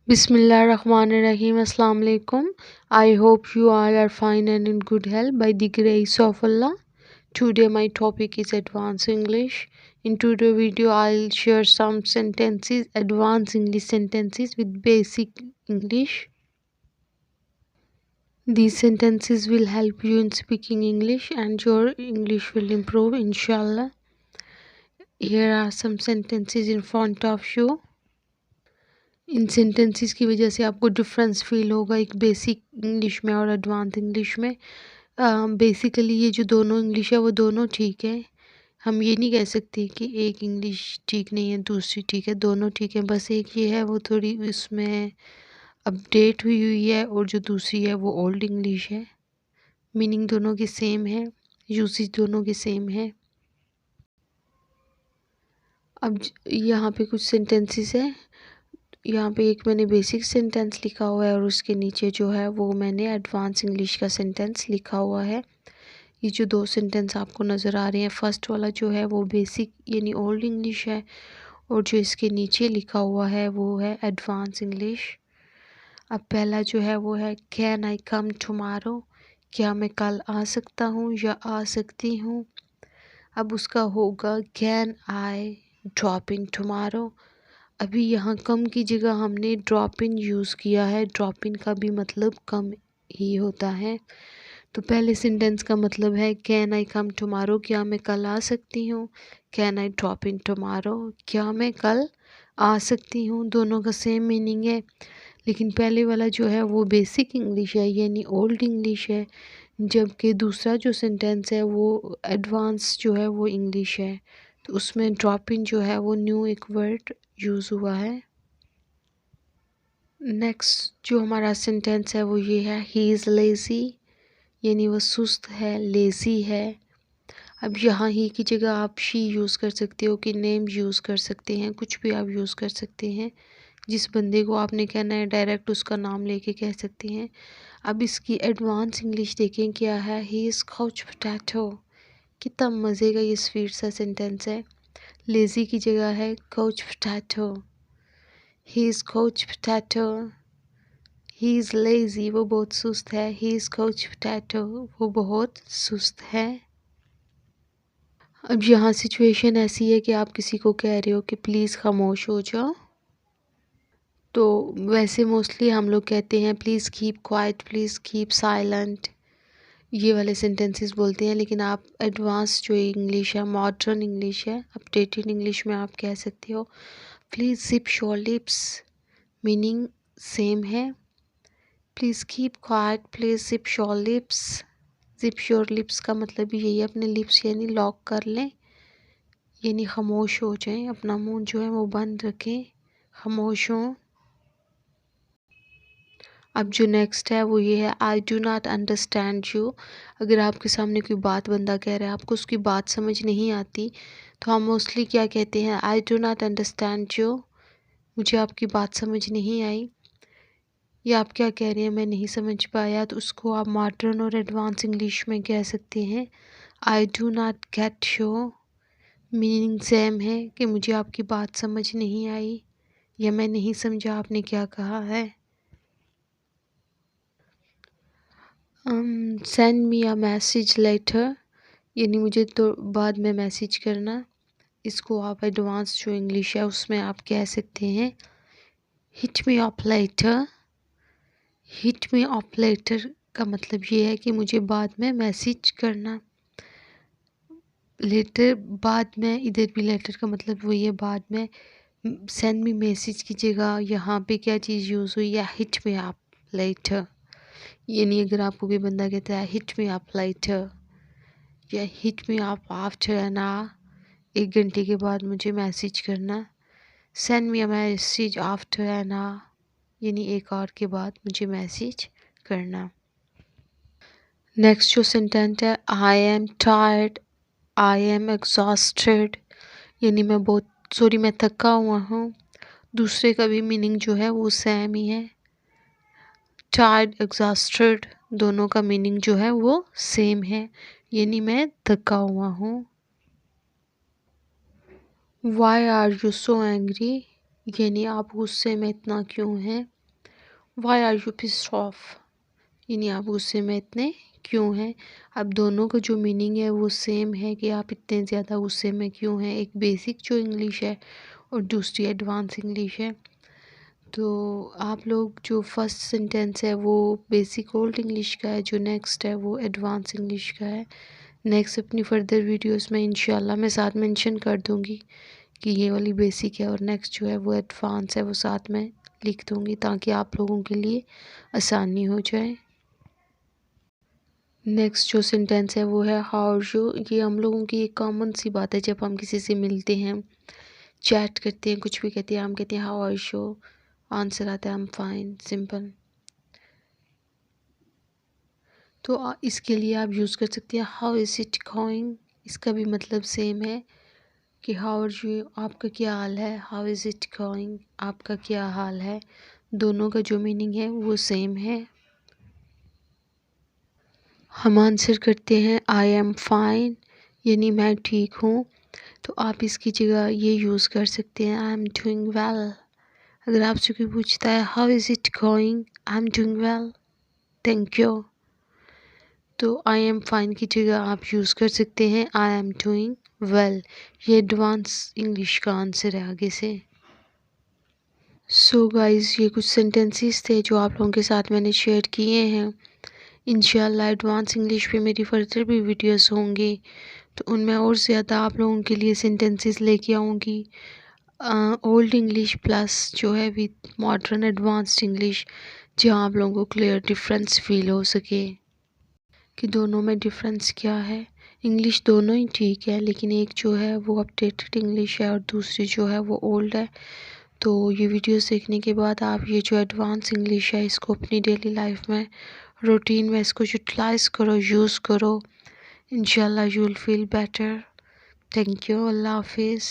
Bismillahirrahmanirrahim. Assalamu alaikum. I hope you all are fine and in good health by the grace of Allah. Today my topic is advanced English. In today's video I'll share some sentences, advanced English sentences with basic English. These sentences will help you in speaking English and your English will improve inshallah. Here are some sentences in front of you. In sentences की वजह से आपको difference feel होगा एक basic English में और advance English में। Basically ये जो दोनों इंग्लिश है वो दोनों ठीक है। हम ये नहीं कह सकते कि एक इंग्लिश ठीक नहीं है दूसरी ठीक है, दोनों ठीक है। बस एक ये है वो थोड़ी इसमें अपडेट हुई हुई है और जो दूसरी है वो ओल्ड इंग्लिश है। मीनिंग दोनों की सेम है, यूसेज दोनों की सेम है। अब यहाँ पे कुछ सेंटेंसेस है। यहाँ पे एक मैंने बेसिक सेंटेंस लिखा हुआ है और उसके नीचे जो है वो मैंने एडवांस इंग्लिश का सेंटेंस लिखा हुआ है। ये जो दो सेंटेंस आपको नज़र आ रहे हैं, फर्स्ट वाला जो है वो बेसिक यानी ओल्ड इंग्लिश है और जो इसके नीचे लिखा हुआ है वो है एडवांस इंग्लिश। अब पहला जो है वो है कैन आई कम टुमारो, क्या मैं कल आ सकता हूँ या आ सकती हूँ। अब उसका होगा can I drop in tomorrow. अभी यहाँ कम की जगह हमने ड्रॉप इन यूज़ किया है। ड्रॉप इन का भी मतलब कम ही होता है। तो पहले सेंटेंस का मतलब है कैन आई कम टुमारो, क्या मैं कल आ सकती हूँ। Can I drop in tomorrow, क्या मैं कल आ सकती हूँ। दोनों का सेम मीनिंग है, लेकिन पहले वाला जो है वो बेसिक इंग्लिश है यानी ओल्ड इंग्लिश है, जबकि दूसरा जो सेंटेंस है वो एडवांस जो है वो इंग्लिश है। तो उसमें ड्रॉप इन जो है वो न्यू एक वर्ड यूज़ हुआ है। नेक्स्ट जो हमारा सेंटेंस है वो ये है ही इज़ लेज़ी, यानी वो सुस्त है, लेज़ी है। अब यहाँ ही की जगह आप शी यूज़ कर सकते हो कि नेम यूज़ कर सकते हैं, कुछ भी आप यूज़ कर सकते हैं। जिस बंदे को आपने कहना है डायरेक्ट उसका नाम लेके कह सकते हैं। अब इसकी एडवांस इंग्लिश देखें क्या है। ही इज़ काउच पोटैटो, कितना मज़े का ये स्वीट सा सेंटेंस है। लेज़ी की जगह है couch potato. He is couch potato, he is lazy वो बहुत सुस्त है, ही इज़ काउच पोटैटो वो बहुत सुस्त है। अब यहाँ सिचुएशन ऐसी है कि आप किसी को कह रहे हो कि प्लीज़ खामोश हो जाओ। तो वैसे मोस्टली हम लोग कहते हैं please keep quiet, please keep silent, ये वाले सेंटेंसेस बोलते हैं। लेकिन आप एडवांस जो इंग्लिश है, मॉडर्न इंग्लिश है, अपडेटेड इंग्लिश में आप कह सकते हो please zip your lips, meaning same है। Please keep quiet, please zip your lips. Zip your lips का मतलब भी यही है, अपने लिप्स यानी लॉक कर लें, यानी खामोश हो जाएं, अपना मुंह जो है वो बंद रखें, खामोश हों। अब जो नेक्स्ट है वो ये है I do not understand you. अगर आपके सामने कोई बात बंदा कह रहा है, आपको उसकी बात समझ नहीं आती, तो हम मोस्टली क्या कहते हैं I do not understand you, मुझे आपकी बात समझ नहीं आई, या आप क्या कह रहे हैं मैं नहीं समझ पाया। तो उसको आप मॉडर्न और एडवांस इंग्लिश में कह सकते हैं I do not get you, meaning same है कि मुझे आपकी बात समझ नहीं आई या मैं नहीं समझा आपने क्या कहा है। Send me a message later, यानी मुझे तो बाद में मैसेज करना। इसको आप एडवांस जो इंग्लिश है उसमें आप कह सकते हैं hit me up later. Hit me up later का मतलब ये है कि मुझे बाद में मैसेज करना। लेटर बाद में, इधर भी लेटर का मतलब वही है बाद में। सेंड मी मैसेज की जगह यहाँ पे क्या चीज़ यूज़ हुई है हिट मी अप लेटर, यानी अगर आपको कोई बंदा कहता है हिट मी अप लेटर या hit me up after an hour, 1 घंटे के बाद मुझे मैसेज करना। Send me a message after an hour, यानी 1 आवर के बाद मुझे मैसेज करना। नेक्स्ट जो सेंटेंस है I am tired, I am exhausted, यानी मैं थका हुआ हूँ। दूसरे का भी मीनिंग जो है वो सेम ही है। टायर्ड, एग्जॉस्टेड दोनों का मीनिंग जो है वो सेम है, यानी मैं थका हुआ हूँ। Why are you so angry, यानी आप गुस्से में इतना क्यों हैं। Why are you pissed off, यानी आप गुस्से में इतने क्यों हैं। अब दोनों का जो मीनिंग है वो सेम है कि आप इतने ज़्यादा गुस्से में क्यों हैं। एक बेसिक जो इंग्लिश है और दूसरी एडवांस इंग्लिश है। तो आप लोग जो फर्स्ट सेंटेंस है वो बेसिक ओल्ड इंग्लिश का है, जो नेक्स्ट है वो एडवांस इंग्लिश का है। नेक्स्ट अपनी फर्दर वीडियोस में इंशाल्लाह मैं साथ मेंशन कर दूंगी कि ये वाली बेसिक है और नेक्स्ट जो है वो एडवांस है, वो साथ में लिख दूंगी ताकि आप लोगों के लिए आसानी हो जाए। नेक्स्ट जो सेंटेंस है वो है हाउ आर यू। ये हम लोगों की एक कॉमन सी बात है, जब हम किसी से मिलते हैं, चैट करते हैं, कुछ भी कहते हैं, हम कहते हैं हाउ आर यू, आंसर आता है आई एम फाइन, सिंपल। तो इसके लिए आप यूज़ कर सकते हैं हाउ इज़ इट गोइंग। इसका भी मतलब सेम है कि हाउ आर यू, आपका क्या हाल है, हाउ इज़ इट गोइंग, आपका क्या हाल है। दोनों का जो मीनिंग है वो सेम है। हम आंसर करते हैं आई एम फाइन, यानी मैं ठीक हूँ। तो आप इसकी जगह ये यूज़ कर सकते हैं आई एम डूइंग वेल। अगर आपसे कोई पूछता है how is it going, I am doing well, thank you. तो आई एम फाइन की जगह आप यूज़ कर सकते हैं आई एम डूइंग वेल। ये एडवांस इंग्लिश का आंसर है आगे से। सो गाइस, ये कुछ सेंटेंसेस थे जो आप लोगों के साथ मैंने शेयर किए हैं। इंशाल्लाह एडवांस इंग्लिश पे मेरी फर्दर भी वीडियोस होंगी, तो उनमें और ज़्यादा आप लोगों के लिए सेंटेंसेस लेके आऊँगी। ओल्ड इंग्लिश प्लस जो है विद मॉडर्न एडवांस्ड इंग्लिश, जहाँ आप लोगों को क्लियर डिफरेंस फील हो सके कि दोनों में डिफरेंस क्या है। इंग्लिश दोनों ही ठीक है, लेकिन एक जो है वो अपडेटेड इंग्लिश है और दूसरी जो है वो ओल्ड है। तो ये वीडियोस देखने के बाद आप ये जो एडवांस इंग्लिश है इसको अपनी डेली लाइफ में, रूटीन में इसको यूटिलाइज़ करो, यूज़ करो। इंशाल्लाह you will feel better. Thank you. अल्लाह हाफिज़।